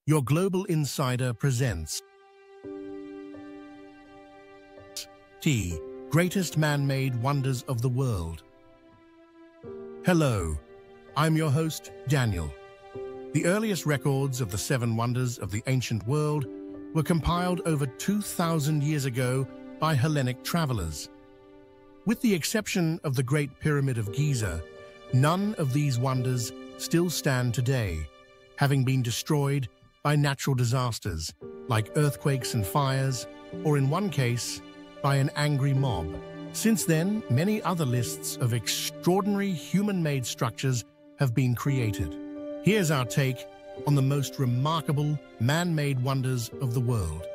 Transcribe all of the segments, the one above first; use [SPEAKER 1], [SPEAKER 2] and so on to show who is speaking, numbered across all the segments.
[SPEAKER 1] Your Global Insider presents T. Greatest Man-Made Wonders of the World. Hello, I'm your host, Daniel. The earliest records of the 7 wonders of the ancient world were compiled over 2,000 years ago by Hellenic travelers. With the exception of the Great Pyramid of Giza, none of these wonders still stand today, having been destroyed by natural disasters like earthquakes and fires, or in one case, by an angry mob. Since then, many other lists of extraordinary human-made structures have been created. Here's our take on the most remarkable man-made wonders of the world.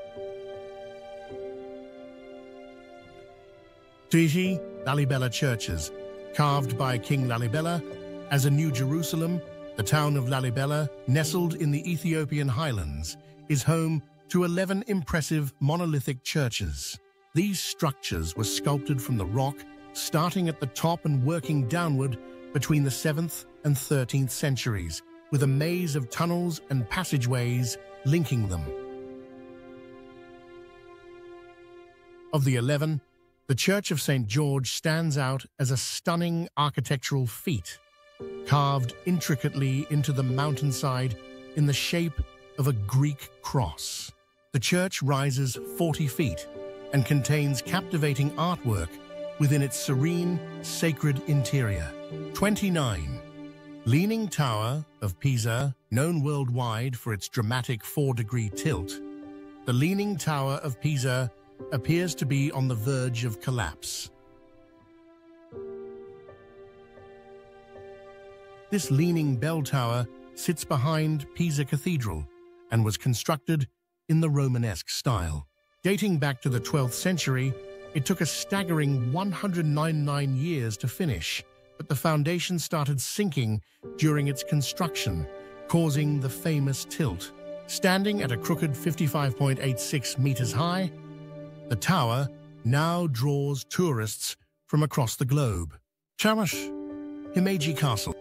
[SPEAKER 1] Tiji Lalibela churches, carved by King Lalibela as a New Jerusalem. The town of Lalibela, nestled in the Ethiopian highlands, is home to 11 impressive monolithic churches. These structures were sculpted from the rock, starting at the top and working downward between the 7th and 13th centuries, with a maze of tunnels and passageways linking them. Of the 11, the Church of St. George stands out as a stunning architectural feat, carved intricately into the mountainside in the shape of a Greek cross. The church rises 40 feet and contains captivating artwork within its serene, sacred interior. 29. Leaning Tower of Pisa, known worldwide for its dramatic 4-degree tilt, the Leaning Tower of Pisa appears to be on the verge of collapse. This leaning bell tower sits behind Pisa Cathedral and was constructed in the Romanesque style. Dating back to the 12th century, it took a staggering 199 years to finish, but the foundation started sinking during its construction, causing the famous tilt. Standing at a crooked 55.86 meters high, the tower now draws tourists from across the globe. Chamash Himeji Castle.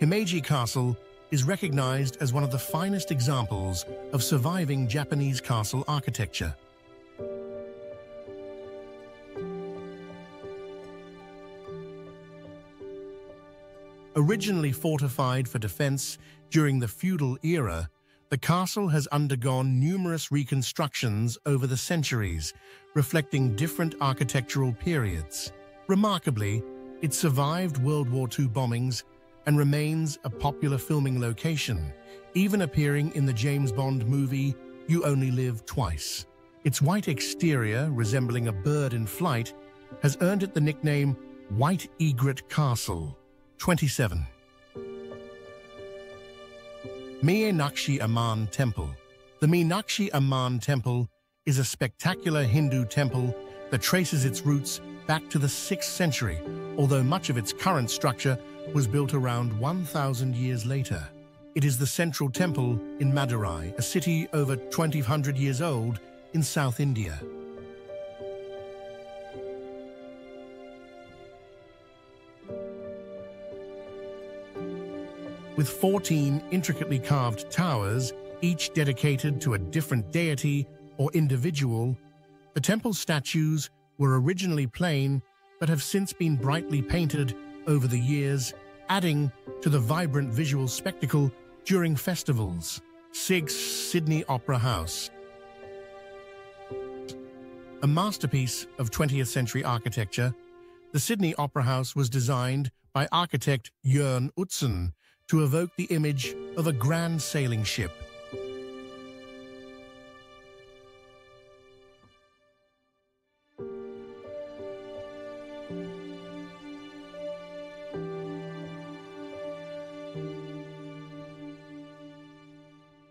[SPEAKER 1] Himeji Castle is recognized as one of the finest examples of surviving Japanese castle architecture. Originally fortified for defense during the feudal era, the castle has undergone numerous reconstructions over the centuries, reflecting different architectural periods. Remarkably, it survived World War II bombings and remains a popular filming location, even appearing in the James Bond movie You Only Live Twice. Its white exterior, resembling a bird in flight, has earned it the nickname White Egret Castle. 27. Meenakshi Amman Temple. The Meenakshi Amman Temple is a spectacular Hindu temple that traces its roots back to the 6th century, although much of its current structure was built around 1,000 years later. It is the central temple in Madurai, a city over 2,000 years old in South India. With 14 intricately carved towers, each dedicated to a different deity or individual, the temple statues were originally plain but have since been brightly painted over the years, adding to the vibrant visual spectacle during festivals. 6. Sydney Opera House. A masterpiece of 20th century architecture, the Sydney Opera House was designed by architect Jørn Utzon to evoke the image of a grand sailing ship.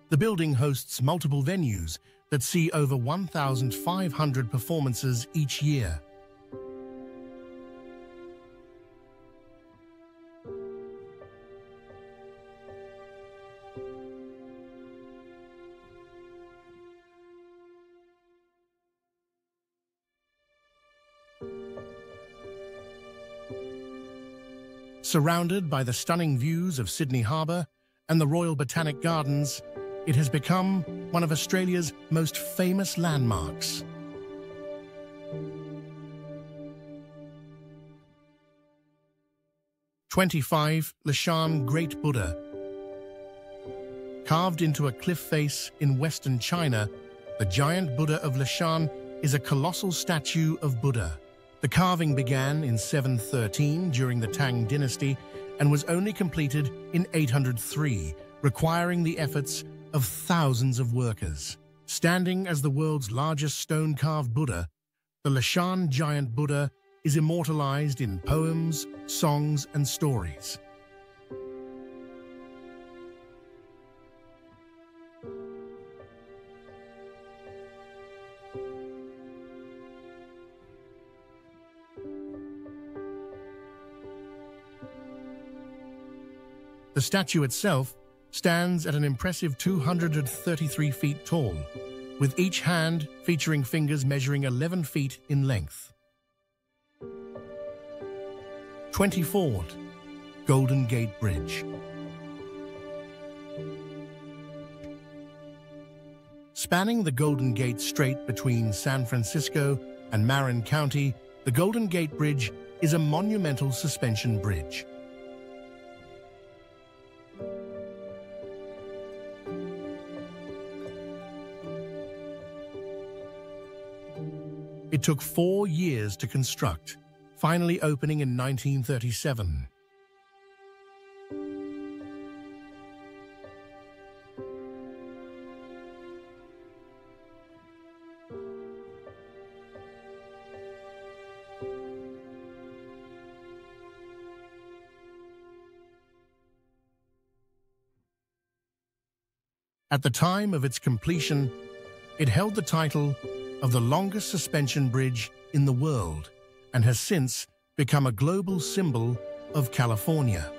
[SPEAKER 1] The building hosts multiple venues that see over 1,500 performances each year. Surrounded by the stunning views of Sydney Harbour and the Royal Botanic Gardens, it has become one of Australia's most famous landmarks. (25) Lashan Great Buddha. Carved into a cliff face in western China, the giant Buddha of Lashan is a colossal statue of Buddha. The carving began in 713 during the Tang dynasty and was only completed in 803, requiring the efforts of thousands of workers. Standing as the world's largest stone-carved Buddha, the Lashan giant Buddha is immortalized in poems, songs, and stories. The statue itself stands at an impressive 233 feet tall, with each hand featuring fingers measuring 11 feet in length. 24. Golden Gate Bridge. Spanning the Golden Gate Strait between San Francisco and Marin County, the Golden Gate Bridge is a monumental suspension bridge. It took 4 years to construct, finally opening in 1937. At the time of its completion, it held the title of the longest suspension bridge in the world and has since become a global symbol of California.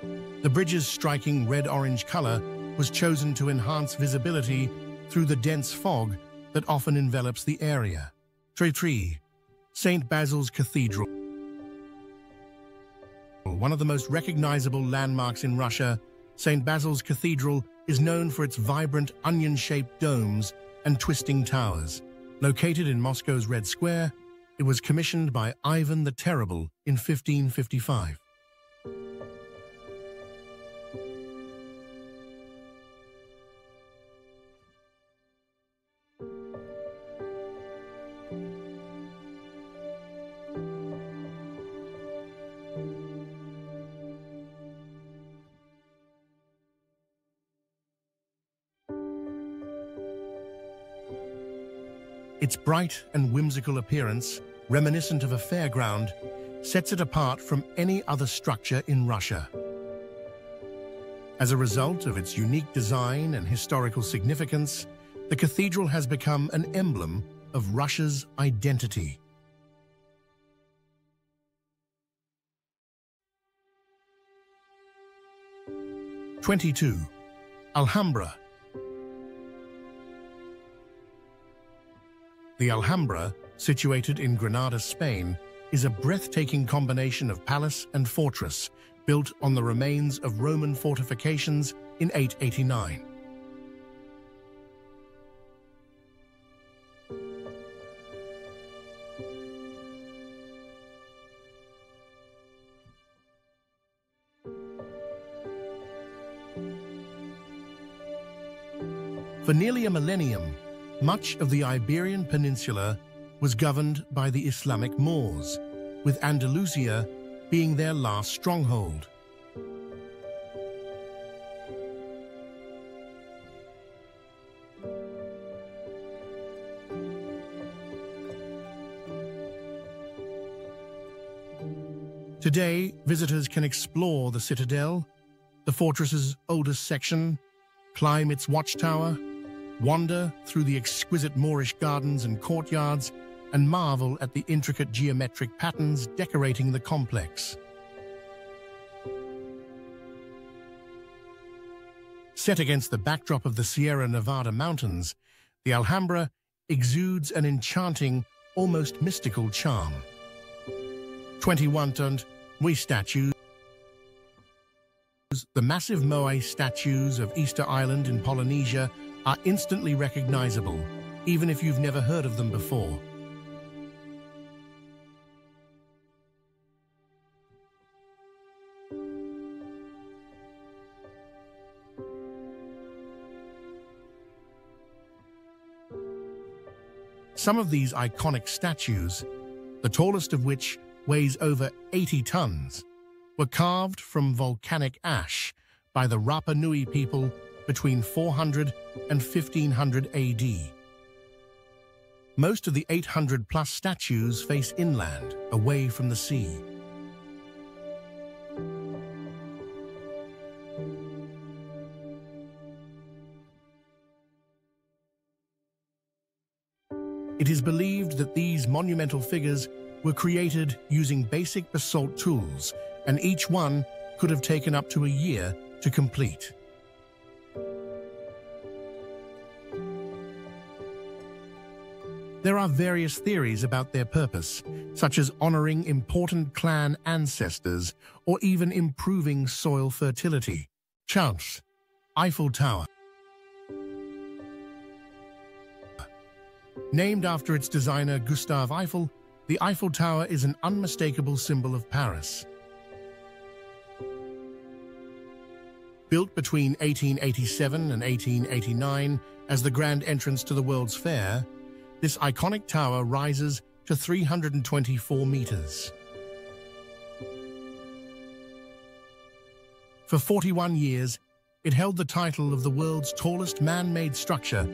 [SPEAKER 1] The bridge's striking red-orange color was chosen to enhance visibility through the dense fog that often envelops the area. 3. St. Basil's Cathedral. One of the most recognizable landmarks in Russia, St. Basil's Cathedral is known for its vibrant onion-shaped domes and twisting towers. Located in Moscow's Red Square, it was commissioned by Ivan the Terrible in 1555. Its bright and whimsical appearance, reminiscent of a fairground, sets it apart from any other structure in Russia. As a result of its unique design and historical significance, the cathedral has become an emblem of Russia's identity. (22) Alhambra. The Alhambra, situated in Granada, Spain, is a breathtaking combination of palace and fortress, built on the remains of Roman fortifications in 889. For nearly a millennium, much of the Iberian Peninsula was governed by the Islamic Moors, with Andalusia being their last stronghold. Today, visitors can explore the citadel, the fortress's oldest section, climb its watchtower, wander through the exquisite Moorish gardens and courtyards, and marvel at the intricate geometric patterns decorating the complex. Set against the backdrop of the Sierra Nevada mountains, the Alhambra exudes an enchanting, almost mystical charm. 21 statues The massive moai statues of Easter Island in Polynesia are instantly recognizable, even if you've never heard of them before. Some of these iconic statues, the tallest of which weighs over 80 tons, were carved from volcanic ash by the Rapa Nui people between 400 and 1500 AD. Most of the 800-plus statues face inland, away from the sea. It is believed that these monumental figures were created using basic basalt tools, and each one could have taken up to a year to complete. There are various theories about their purpose, such as honoring important clan ancestors or even improving soil fertility. Chance, Eiffel Tower. Named after its designer Gustave Eiffel, the Eiffel Tower is an unmistakable symbol of Paris. Built between 1887 and 1889 as the grand entrance to the World's Fair, this iconic tower rises to 324 meters. For 41 years, it held the title of the world's tallest man-made structure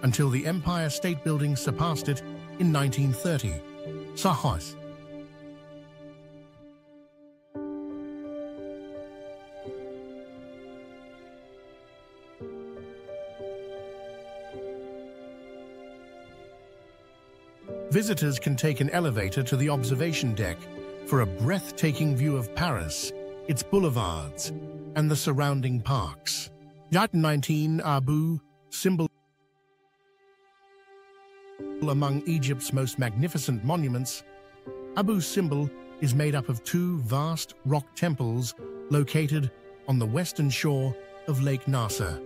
[SPEAKER 1] until the Empire State Building surpassed it in 1930. Sahas. Visitors can take an elevator to the observation deck for a breathtaking view of Paris, its boulevards, and the surrounding parks. Yacht 19 Abu Simbel, among Egypt's most magnificent monuments, Abu Simbel is made up of two vast rock temples located on the western shore of Lake Nasser.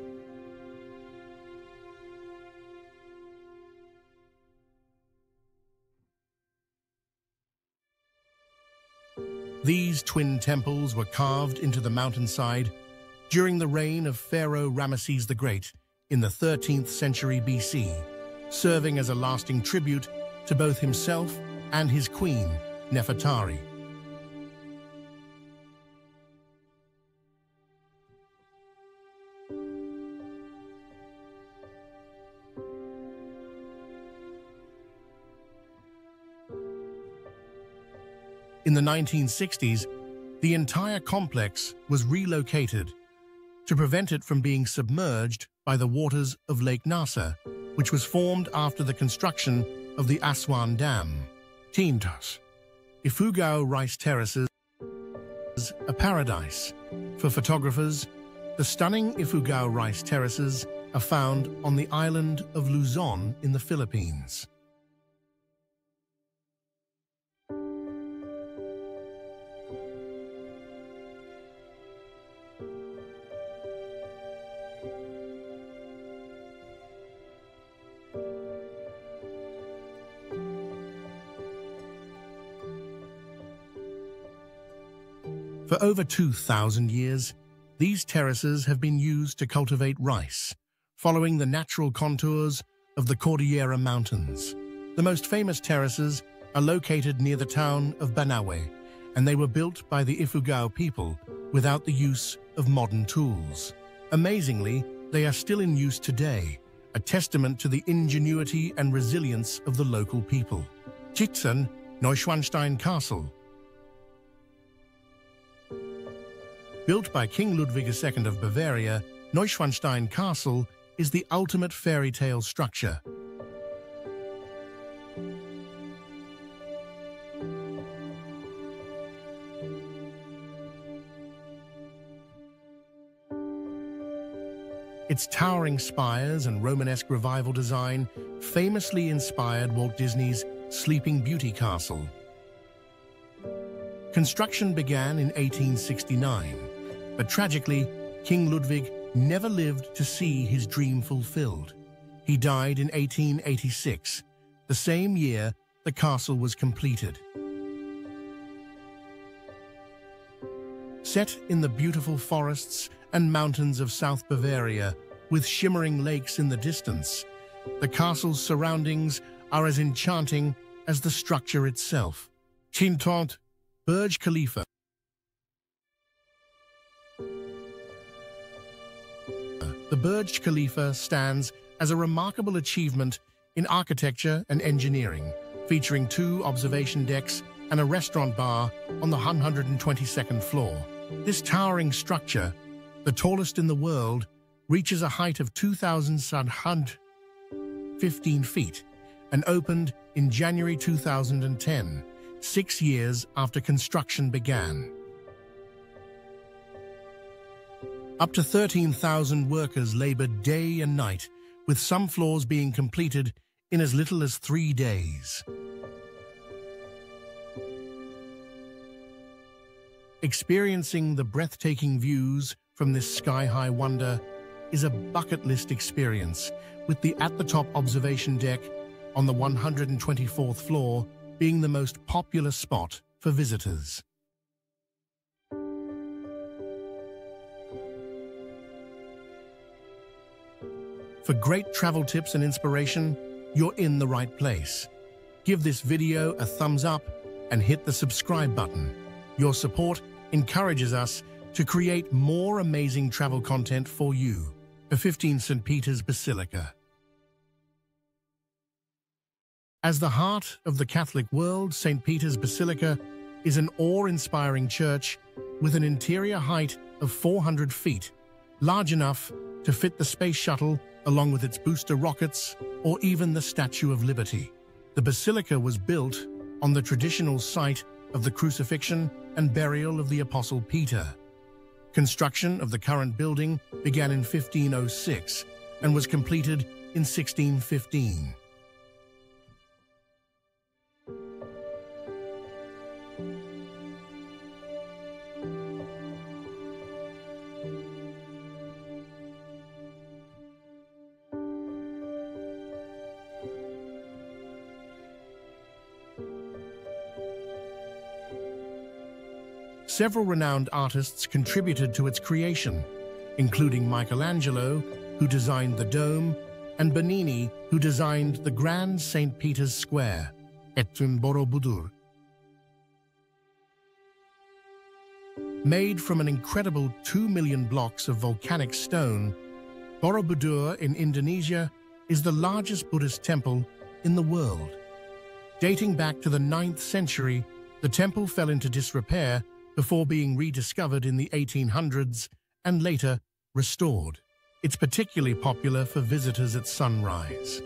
[SPEAKER 1] These twin temples were carved into the mountainside during the reign of Pharaoh Ramesses the Great in the 13th century BC, serving as a lasting tribute to both himself and his queen, Nefertari. In the 1960s, the entire complex was relocated to prevent it from being submerged by the waters of Lake Nasser, which was formed after the construction of the Aswan Dam. Tintas. Ifugao Rice Terraces, a paradise. For photographers, the stunning Ifugao Rice Terraces are found on the island of Luzon in the Philippines. For over 2,000 years, these terraces have been used to cultivate rice, following the natural contours of the Cordillera Mountains. The most famous terraces are located near the town of Banawe, and they were built by the Ifugao people without the use of modern tools. Amazingly, they are still in use today, a testament to the ingenuity and resilience of the local people. Chichen Neuschwanstein Castle. Built by King Ludwig II of Bavaria, Neuschwanstein Castle is the ultimate fairy tale structure. Its towering spires and Romanesque revival design famously inspired Walt Disney's Sleeping Beauty Castle. Construction began in 1869, But tragically, King Ludwig never lived to see his dream fulfilled. He died in 1886, the same year the castle was completed. Set in the beautiful forests and mountains of South Bavaria, with shimmering lakes in the distance, the castle's surroundings are as enchanting as the structure itself. Chintant, Burj Khalifa. The Burj Khalifa stands as a remarkable achievement in architecture and engineering, featuring 2 observation decks and a restaurant bar on the 122nd floor. This towering structure, the tallest in the world, reaches a height of 2,715 feet and opened in January 2010, 6 years after construction began. Up to 13,000 workers labored day and night, with some floors being completed in as little as 3 days. Experiencing the breathtaking views from this sky-high wonder is a bucket list experience, with the at-the-top observation deck on the 124th floor being the most popular spot for visitors. For great travel tips and inspiration, you're in the right place. Give this video a thumbs up and hit the subscribe button. Your support encourages us to create more amazing travel content for you. The 15 St. Peter's Basilica. As the heart of the Catholic world, St. Peter's Basilica is an awe-inspiring church with an interior height of 400 feet, large enough to fit the space shuttle along with its booster rockets or even the Statue of Liberty. The basilica was built on the traditional site of the crucifixion and burial of the Apostle Peter. Construction of the current building began in 1506 and was completed in 1615. Several renowned artists contributed to its creation, including Michelangelo, who designed the dome, and Bernini, who designed the Grand St. Peter's Square, Etun Borobudur. Made from an incredible 2 million blocks of volcanic stone, Borobudur in Indonesia is the largest Buddhist temple in the world. Dating back to the 9th century, the temple fell into disrepair before being rediscovered in the 1800s and later restored. It's particularly popular for visitors at sunrise.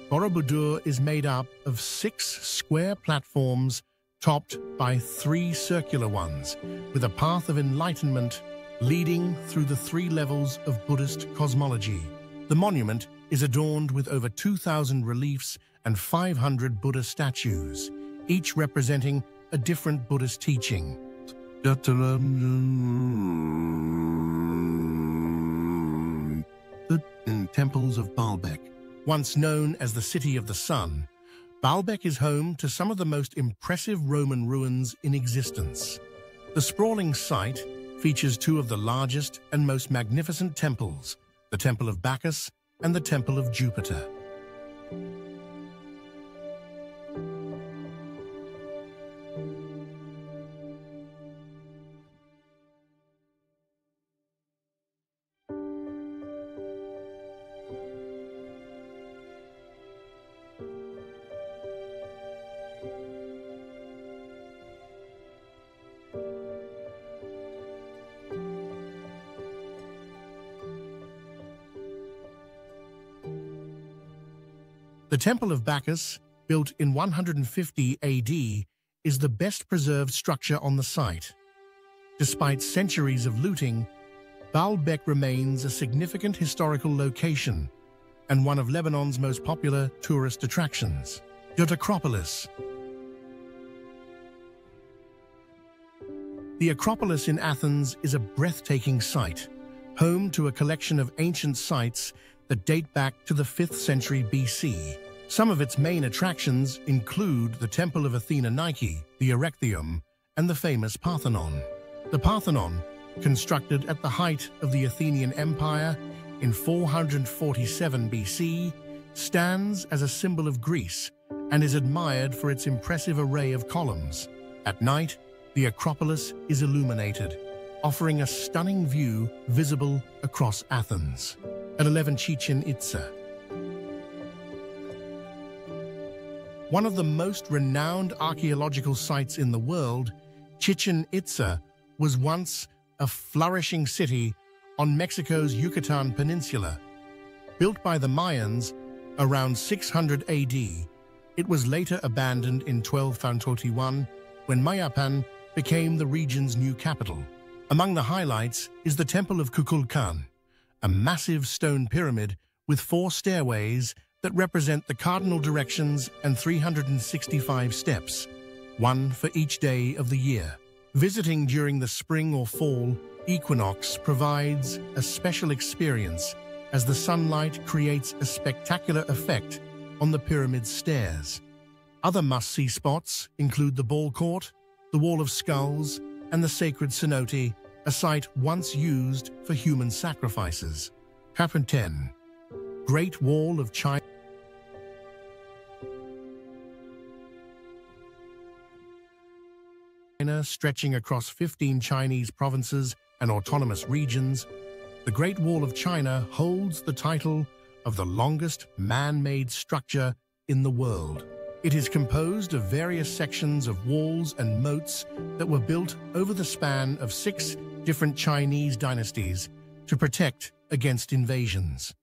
[SPEAKER 1] Borobudur is made up of 6 square platforms topped by 3 circular ones, with a path of enlightenment leading through the 3 levels of Buddhist cosmology. The monument is adorned with over 2,000 reliefs and 500 Buddha statues, each representing a different Buddhist teaching. The temples of Baalbek. Once known as the City of the Sun, Baalbek is home to some of the most impressive Roman ruins in existence. The sprawling site features 2 of the largest and most magnificent temples, the Temple of Bacchus and the Temple of Jupiter. The Temple of Bacchus, built in 150 AD, is the best preserved structure on the site. Despite centuries of looting, Baalbek remains a significant historical location and one of Lebanon's most popular tourist attractions. The Acropolis. The Acropolis in Athens is a breathtaking sight, home to a collection of ancient sites that date back to the 5th century BC. Some of its main attractions include the Temple of Athena Nike, the Erechtheum, and the famous Parthenon. The Parthenon, constructed at the height of the Athenian Empire in 447 BC, stands as a symbol of Greece and is admired for its impressive array of columns. At night, the Acropolis is illuminated, offering a stunning view visible across Athens. At 11, Chichen Itza. One of the most renowned archaeological sites in the world, Chichen Itza was once a flourishing city on Mexico's Yucatan Peninsula. Built by the Mayans around 600 AD, it was later abandoned in 1221 when Mayapan became the region's new capital. Among the highlights is the Temple of Kukulkan, a massive stone pyramid with 4 stairways that represent the cardinal directions and 365 steps, one for each day of the year. Visiting during the spring or fall equinox provides a special experience as the sunlight creates a spectacular effect on the pyramid's stairs. Other must-see spots include the Ball Court, the Wall of Skulls, and the sacred cenote, a site once used for human sacrifices. Chapter 10. Great Wall of China. Stretching across 15 Chinese provinces and autonomous regions, the Great Wall of China holds the title of the longest man-made structure in the world. It is composed of various sections of walls and moats that were built over the span of 6 different Chinese dynasties to protect against invasions.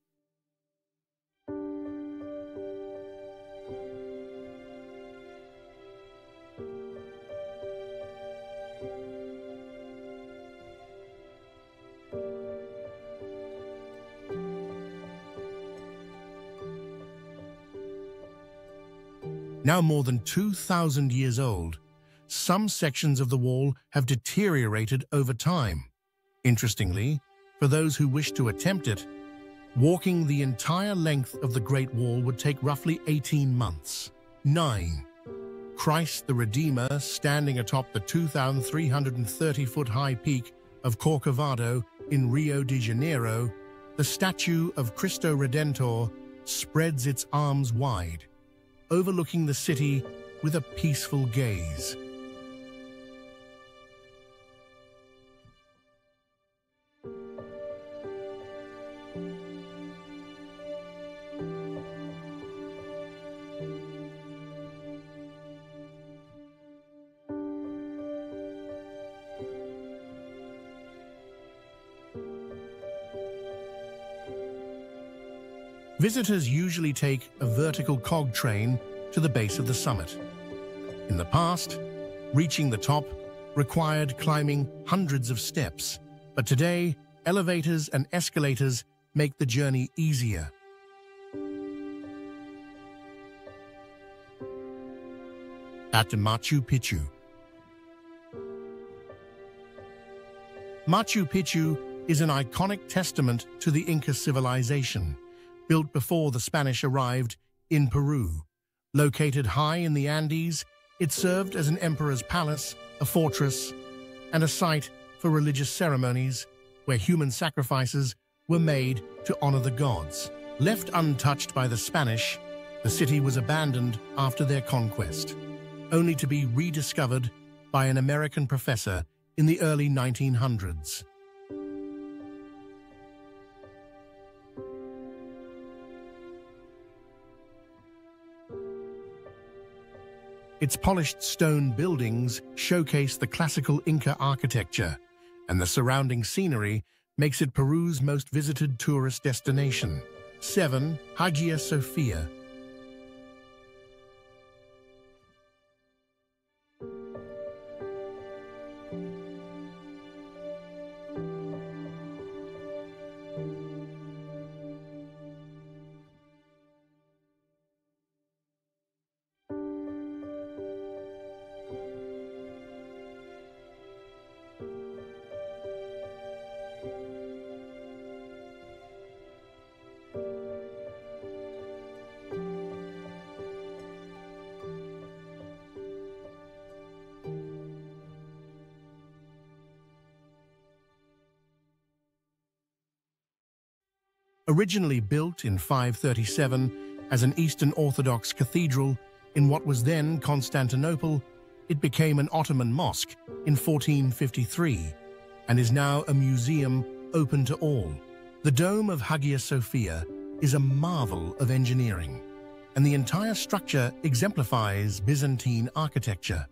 [SPEAKER 1] Now more than 2,000 years old, some sections of the wall have deteriorated over time. Interestingly, for those who wish to attempt it, walking the entire length of the Great Wall would take roughly 18 months. 9. Christ the Redeemer standing atop the 2,330-foot-high peak of Corcovado in Rio de Janeiro, the statue of Cristo Redentor spreads its arms wide, overlooking the city with a peaceful gaze. Visitors usually take a vertical cog train to the base of the summit. In the past, reaching the top required climbing hundreds of steps, but today, elevators and escalators make the journey easier. At Machu Picchu. Machu Picchu is an iconic testament to the Inca civilization, built before the Spanish arrived in Peru. Located high in the Andes, it served as an emperor's palace, a fortress, and a site for religious ceremonies where human sacrifices were made to honor the gods. Left untouched by the Spanish, the city was abandoned after their conquest, only to be rediscovered by an American professor in the early 1900s. Its polished stone buildings showcase the classical Inca architecture, and the surrounding scenery makes it Peru's most visited tourist destination. 7. Hagia Sophia. Originally built in 537 as an Eastern Orthodox cathedral in what was then Constantinople, it became an Ottoman mosque in 1453 and is now a museum open to all. The dome of Hagia Sophia is a marvel of engineering, and the entire structure exemplifies Byzantine architecture.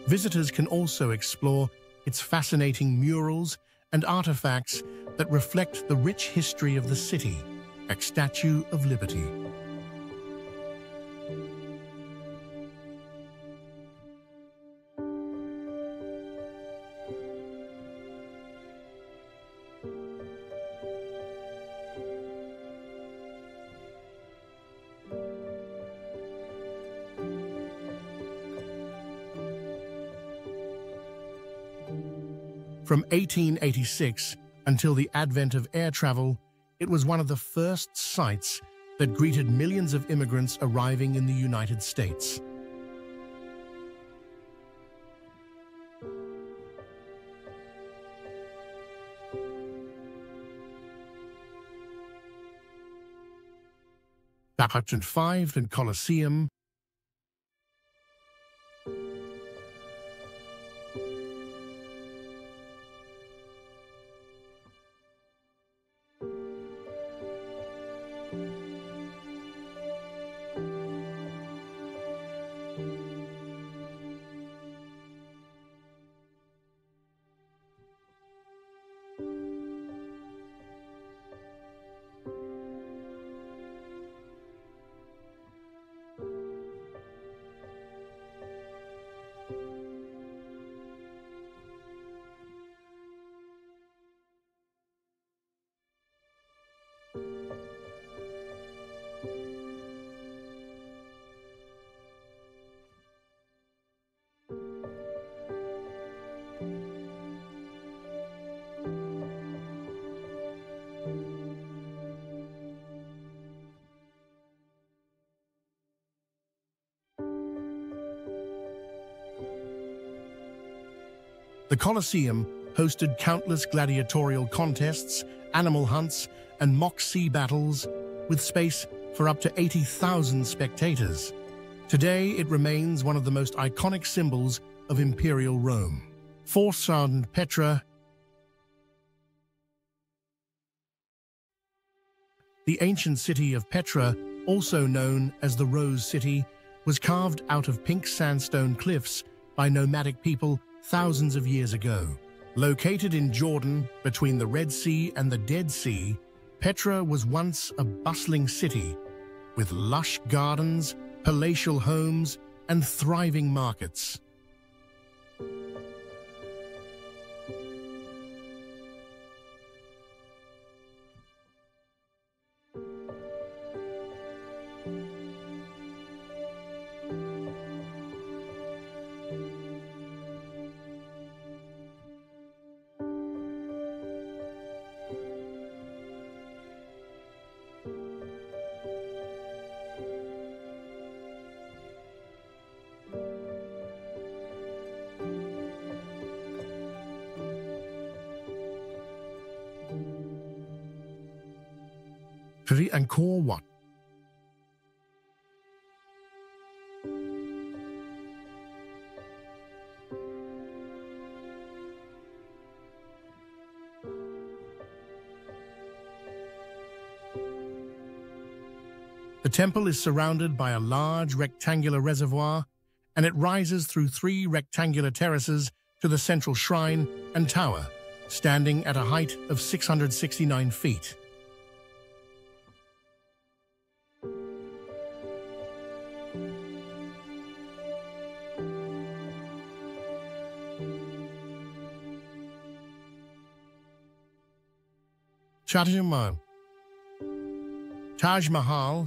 [SPEAKER 1] Visitors can also explore its fascinating murals and artifacts that reflect the rich history of the city, a Statue of Liberty. From 1886 until the advent of air travel, it was one of the first sites that greeted millions of immigrants arriving in the United States. Pyramids 5 and Colosseum. The Colosseum hosted countless gladiatorial contests, animal hunts, and mock sea battles, with space for up to 80,000 spectators. Today, it remains one of the most iconic symbols of Imperial Rome. Fourth Petra. The ancient city of Petra, also known as the Rose City, was carved out of pink sandstone cliffs by nomadic people thousands of years ago. Located in Jordan, between the Red Sea and the Dead Sea, Petra was once a bustling city with lush gardens, palatial homes, and thriving markets. Angkor Wat. The temple is surrounded by a large rectangular reservoir, and it rises through 3 rectangular terraces to the central shrine and tower, standing at a height of 669 feet. Taj Mahal,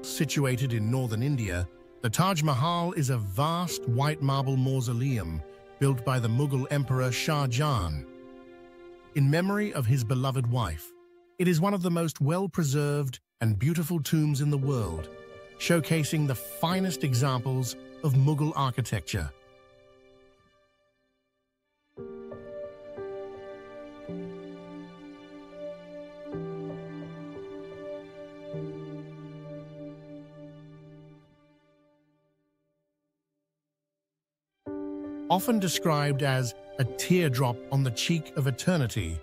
[SPEAKER 1] situated in northern India, the Taj Mahal is a vast white marble mausoleum built by the Mughal Emperor Shah Jahan in memory of his beloved wife. It is one of the most well-preserved and beautiful tombs in the world, showcasing the finest examples of Mughal architecture. Often described as a teardrop on the cheek of eternity,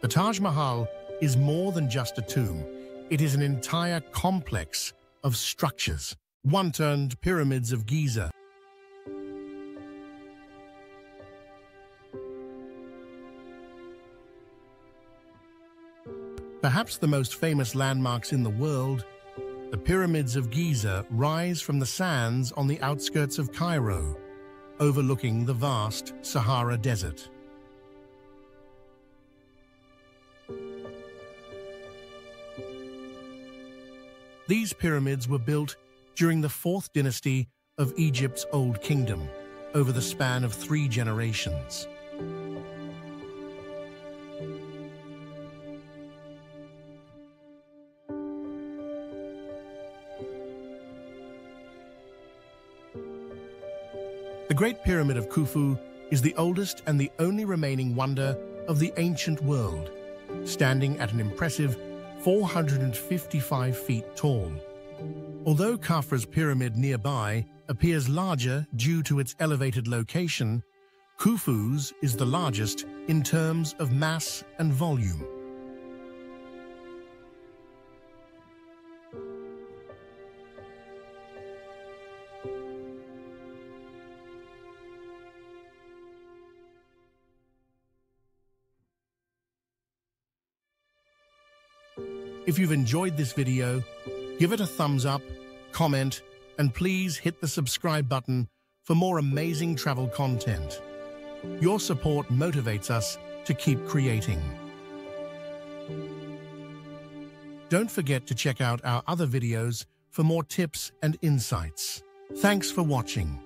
[SPEAKER 1] the Taj Mahal is more than just a tomb. It is an entire complex of structures. One termed Pyramids of Giza. Perhaps the most famous landmarks in the world, the Pyramids of Giza rise from the sands on the outskirts of Cairo, overlooking the vast Sahara Desert. These pyramids were built during the 4th dynasty of Egypt's Old Kingdom, over the span of 3 generations. The Great Pyramid of Khufu is the oldest and the only remaining wonder of the ancient world, standing at an impressive 455 feet tall. Although Khafra's pyramid nearby appears larger due to its elevated location, Khufu's is the largest in terms of mass and volume. If you've enjoyed this video, give it a thumbs up, comment, and please hit the subscribe button for more amazing travel content. Your support motivates us to keep creating. Don't forget to check out our other videos for more tips and insights. Thanks for watching.